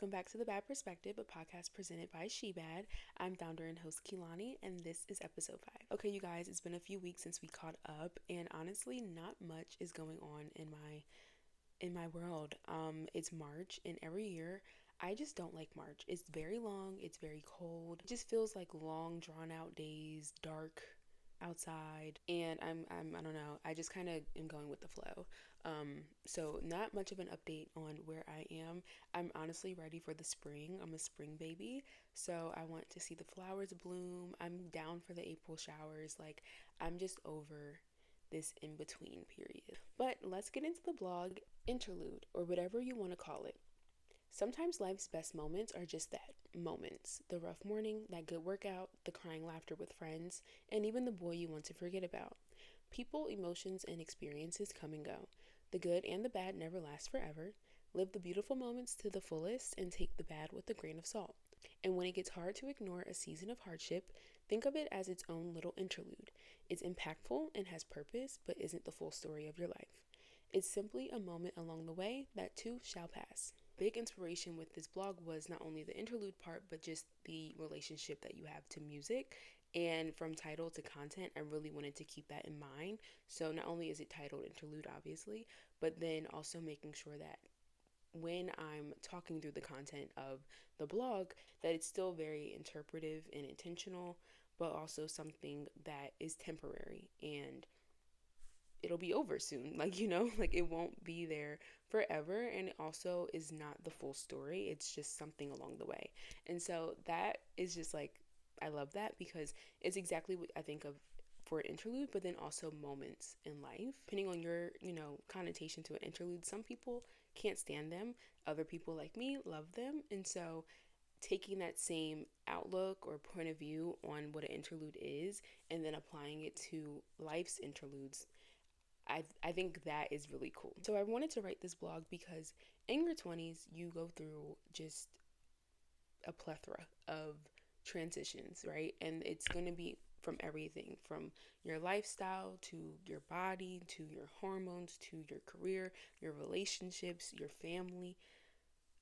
Welcome back to The Bad Perspective, a podcast presented by She-Bad. I'm founder and host Keylani, and this is episode 5. Okay, you guys, it's been a few weeks since we caught up, and honestly, not much is going on in my world. It's March, and every year, I just don't like March. It's very long, it's very cold. It just feels like long, drawn-out days, dark outside, and I don't know, I just kind of am going with the flow. So not much of an update on where I am. I'm honestly ready for the spring. I'm a spring baby, so I want to see the flowers bloom. I'm down for the April showers. Like, I'm just over this in between period. But let's get into the blog interlude, or whatever you want to call it. Sometimes life's best moments are just that, moments. The rough morning, that good workout, the crying laughter with friends, and even the boy you want to forget about. People, emotions, and experiences come and go. The good and the bad never last forever. Live the beautiful moments to the fullest and take the bad with a grain of salt. And when it gets hard to ignore a season of hardship, think of it as its own little interlude. It's impactful and has purpose, but isn't the full story of your life. It's simply a moment along the way that too shall pass. Big inspiration with this blog was not only the interlude part, but just the relationship that you have to music. And from title to content, I really wanted to keep that in mind. So not only is it titled interlude, obviously, but then also making sure that when I'm talking through the content of the blog, that it's still very interpretive and intentional, but also something that is temporary and it'll be over soon. Like it won't be there forever, and it also is not the full story. It's just something along the way. And so that is just like, I love that because it's exactly what I think of for an interlude, but then also moments in life. Depending on your, connotation to an interlude, some people can't stand them. Other people like me love them. And so taking that same outlook or point of view on what an interlude is and then applying it to life's interludes, I think that is really cool. So I wanted to write this blog because in your 20s, you go through just a plethora of transitions, right? And it's going to be from everything from your lifestyle to your body to your hormones to your career, your relationships, your family.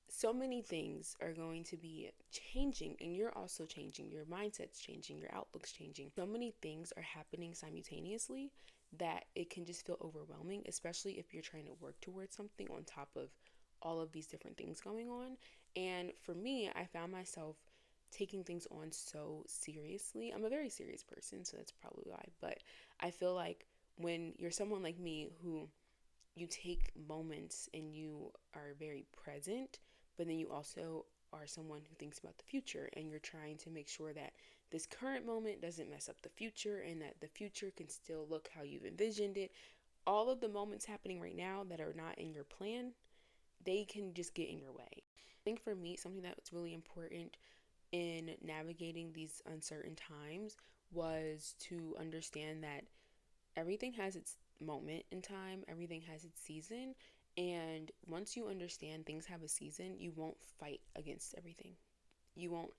So many things are going to be changing, and you're also changing. Your mindset's changing, your outlook's changing. So many things are happening simultaneously that it can just feel overwhelming, especially if you're trying to work towards something on top of all of these different things going on. And for me, I found myself taking things on so seriously. I'm a very serious person, so that's probably why. But I feel like when you're someone like me who you take moments and you are very present, but then you also are someone who thinks about the future and you're trying to make sure that this current moment doesn't mess up the future and that the future can still look how you've envisioned it. All of the moments happening right now that are not in your plan, they can just get in your way. I think for me, something that was really important in navigating these uncertain times was to understand that everything has its moment in time, everything has its season. And once you understand things have a season, you won't fight against everything. You won't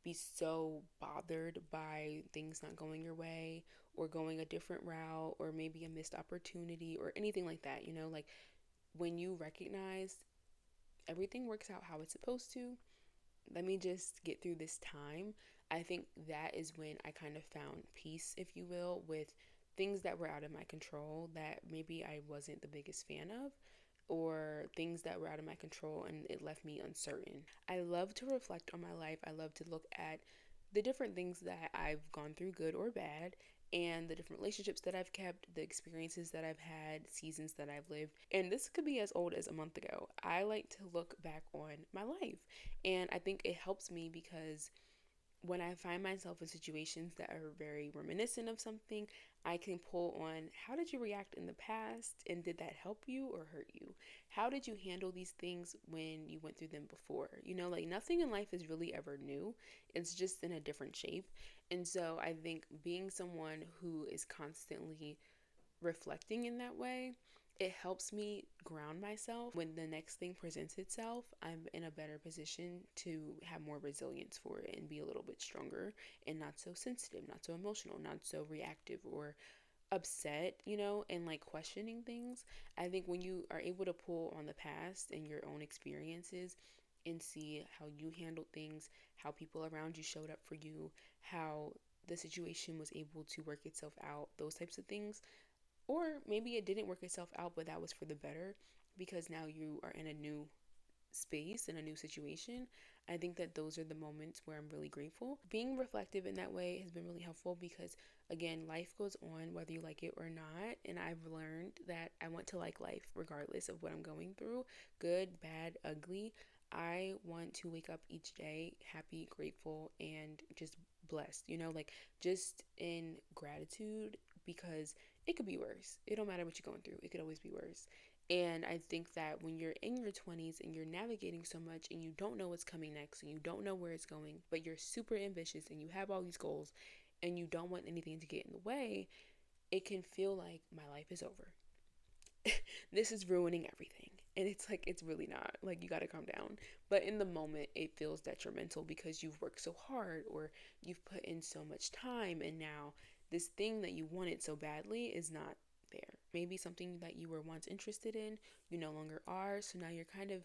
be so bothered by things not going your way or going a different route or maybe a missed opportunity or anything like that. Like when you recognize everything works out how it's supposed to, let me just get through this time. I think that is when I kind of found peace, if you will, with things that were out of my control that maybe I wasn't the biggest fan of, or things that were out of my control and it left me uncertain. I love to reflect on my life. I love to look at the different things that I've gone through, good or bad, and the different relationships that I've kept, the experiences that I've had, seasons that I've lived. And this could be as old as a month ago. I like to look back on my life. And I think it helps me because when I find myself in situations that are very reminiscent of something, I can pull on how did you react in the past and did that help you or hurt you? How did you handle these things when you went through them before? Like nothing in life is really ever new. It's just in a different shape. And so I think being someone who is constantly reflecting in that way, it helps me ground myself. When the next thing presents itself, I'm in a better position to have more resilience for it and be a little bit stronger and not so sensitive, not so emotional, not so reactive or upset, and like questioning things. I think when you are able to pull on the past and your own experiences and see how you handled things, how people around you showed up for you, how the situation was able to work itself out, those types of things. Or maybe it didn't work itself out, but that was for the better because now you are in a new space, in a new situation. I think that those are the moments where I'm really grateful. Being reflective in that way has been really helpful because, again, life goes on whether you like it or not. And I've learned that I want to like life regardless of what I'm going through, good, bad, ugly. I want to wake up each day happy, grateful, and just blessed, like just in gratitude because it could be worse. It don't matter what you're going through, it could always be worse. And I think that when you're in your 20s and you're navigating so much and you don't know what's coming next and you don't know where it's going, but you're super ambitious and you have all these goals and you don't want anything to get in the way, it can feel like my life is over. This is ruining everything. And it's like, it's really not. Like, you got to calm down. But in the moment, it feels detrimental because you've worked so hard or you've put in so much time. And now this thing that you wanted so badly is not there. Maybe something that you were once interested in, you no longer are. So now you're kind of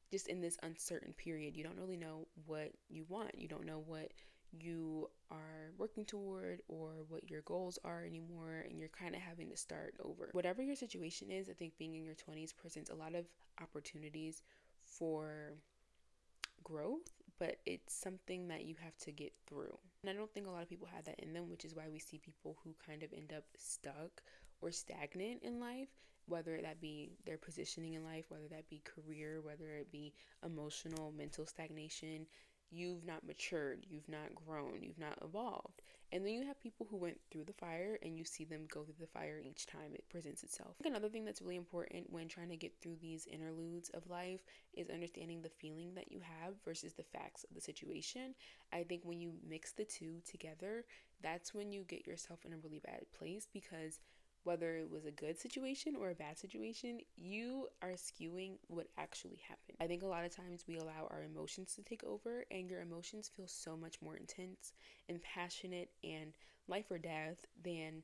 just in this uncertain period. You don't really know what you want. You don't know what you are working toward or what your goals are anymore, and you're kind of having to start over. Whatever your situation is, I think being in your 20s presents a lot of opportunities for growth, but it's something that you have to get through. And I don't think a lot of people have that in them, which is why we see people who kind of end up stuck or stagnant in life, whether that be their positioning in life, whether that be career, whether it be emotional, mental stagnation. You've not matured, you've not grown, you've not evolved. And then you have people who went through the fire and you see them go through the fire each time it presents itself. Another thing that's really important when trying to get through these interludes of life is understanding the feeling that you have versus the facts of the situation. I think when you mix the two together, that's when you get yourself in a really bad place because whether it was a good situation or a bad situation, you are skewing what actually happened. I think a lot of times we allow our emotions to take over, and your emotions feel so much more intense and passionate and life or death than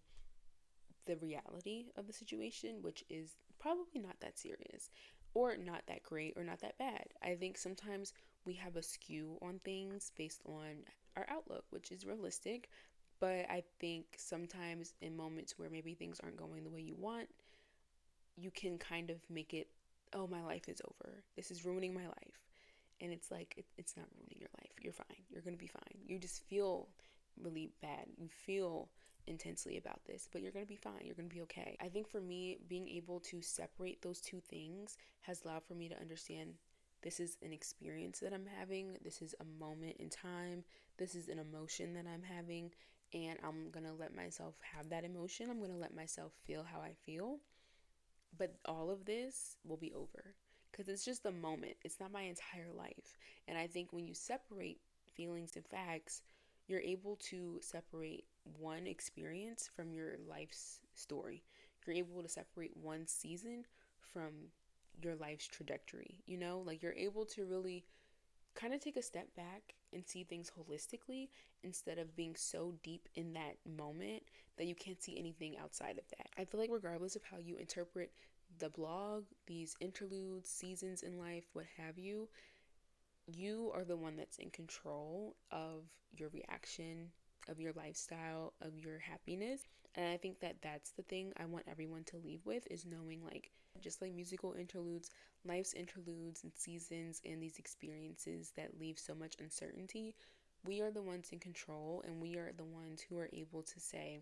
the reality of the situation, which is probably not that serious or not that great or not that bad. I think sometimes we have a skew on things based on our outlook, which is realistic. But I think sometimes in moments where maybe things aren't going the way you want, you can kind of make it, oh, my life is over. This is ruining my life. And it's like, it's not ruining your life. You're fine. You're going to be fine. You just feel really bad. You feel intensely about this, but you're going to be fine. You're going to be okay. I think for me, being able to separate those two things has allowed for me to understand this is an experience that I'm having. This is a moment in time. This is an emotion that I'm having. And I'm going to let myself have that emotion. I'm going to let myself feel how I feel. But all of this will be over because it's just a moment. It's not my entire life. And I think when you separate feelings and facts, you're able to separate one experience from your life's story. You're able to separate one season from your life's trajectory. Like you're able to really kind of take a step back and see things holistically instead of being so deep in that moment that you can't see anything outside of that. I feel like regardless of how you interpret the blog, these interludes, seasons in life, what have you, you are the one that's in control of your reaction, of your lifestyle, of your happiness. And I think that that's the thing I want everyone to leave with is knowing like just like musical interludes, life's interludes and seasons and these experiences that leave so much uncertainty, we are the ones in control and we are the ones who are able to say,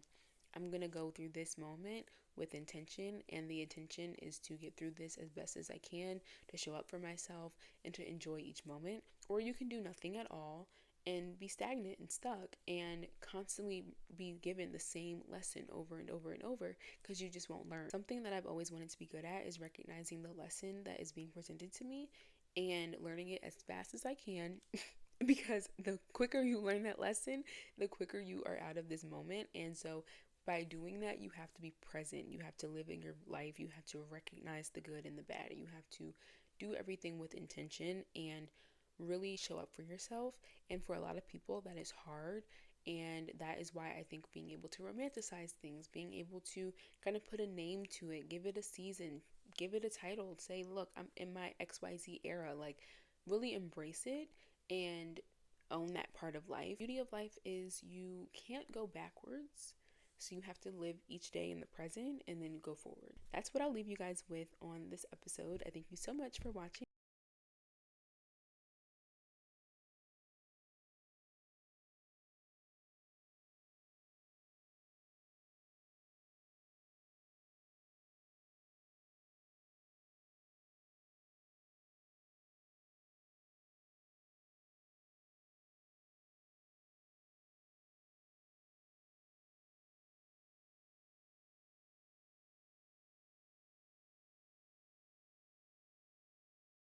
I'm going to go through this moment with intention, and the intention is to get through this as best as I can, to show up for myself, and to enjoy each moment. Or you can do nothing at all and be stagnant and stuck and constantly be given the same lesson over and over and over because you just won't learn. Something that I've always wanted to be good at is recognizing the lesson that is being presented to me and learning it as fast as I can. Because the quicker you learn that lesson, the quicker you are out of this moment. And so by doing that, you have to be present. You have to live in your life. You have to recognize the good and the bad. You have to do everything with intention and really show up for yourself. And for a lot of people, that is hard. And that is why I think being able to romanticize things, being able to kind of put a name to it, give it a season, give it a title, say, look, I'm in my XYZ era. Like, really embrace it and own that part of life. The beauty of life is you can't go backwards. So you have to live each day in the present and then go forward. That's what I'll leave you guys with on this episode. I thank you so much for watching.